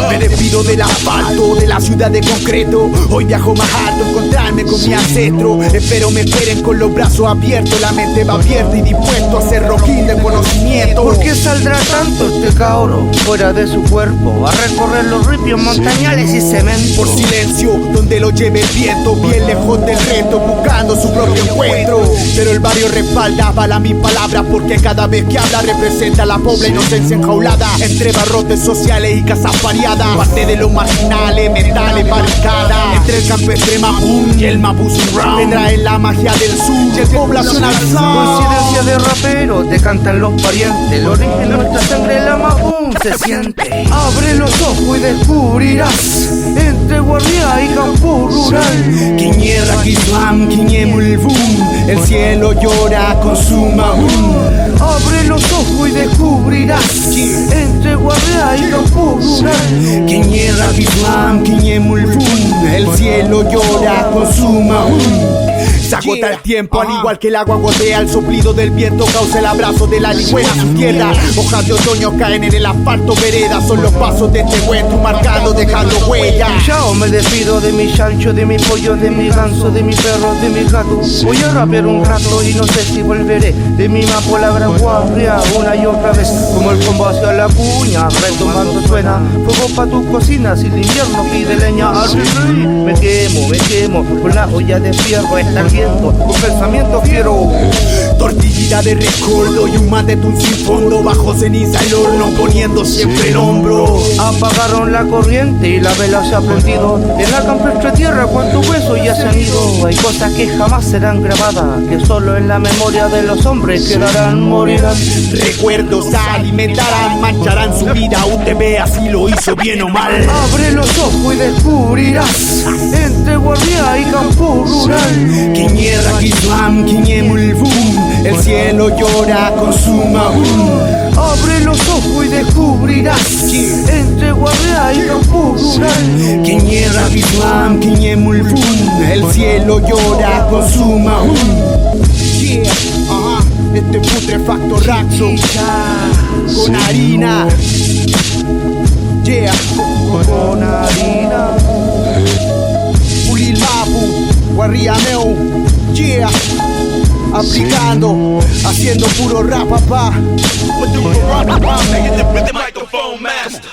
Me despido del asfalto, de la ciudad de concreto. Hoy viajo más alto, encontrarme con mi ancestro. Espero me esperen con los brazos abiertos. La mente va abierta y dispuesto a ser rojín de conocimiento. ¿Por qué saldrá tanto este cabro fuera de su cuerpo a recorrer los ripios montañales y cemento? Por silencio, donde lo lleve el viento, bien lejos del reto, buscando su propio encuentro. Pero el barrio respaldaba mis palabras, porque cada vez que habla representa la pobre inocencia enjaulada entre barrotes sociales y casas variadas. Parte de los marginales, metales, barricadas. Entre el campestre Mapum y el Mapuzum Round me traen la magia del sur y el poblacional sound. Coincidencia de rapero, te cantan los parientes. El origen de nuestra sangre, la Mapum se siente. Abre los ojos y descubrirás entre guardia y campo rural. Quiñerra, Kiswam, Quiñemulbum, el cielo llora con su Mahum. Abre los ojos y descubrirás entre guardia y campo rural. Quiñerra, Kiswam, Quiñemulbum, el cielo llora con su Mahum. Se agota el tiempo, al igual que el agua gotea. El soplido del viento causa el abrazo de la ligüera a su tierra. Hojas de otoño caen en el asfalto, veredas son los pasos de este cuento marcado dejando huella. Chao, me despido de mi chancho, de mi pollo, de mi ganso, de mi perro, de mi gato. Voy a rapear un rato y no sé si volveré. De mi palabra guardia una y otra vez. Como el combo hacia la cuña, retomando suena. Fuego pa' tus cocinas y el invierno pide leña. Me quemo, con la olla de fierro está viendo, con pensamiento fiero. Tortillita de recuerdo y un matetún sin fondo, bajo ceniza el horno poniendo siempre el hombro. Apagaron la corriente y la vela se ha prendido. En la campestre tierra cuántos huesos ya se han ido. Hay cosas que jamás serán grabadas, que solo en la memoria de los hombres quedarán, morirán. Recuerdos alimentarán, mancharán su vida. Usted vea si lo hizo bien o mal. Abre los ojos y descubrirás entre guardia y campo rural. Quiñerra, Kiswam, Quiñemulbum, el cielo llora con su Mahum. Abre los ojos y descubrirás entre guardia y campo rural. Quiñerra, Kiswam, Quiñemulbum, el cielo llora con su Mahum. Yeah, este putrefacto Raxo con harina. Yeah, Con harina. Ulil Mapu, Guarriameu. Yeah, aplicando, haciendo puro rap, papá. The microphone master.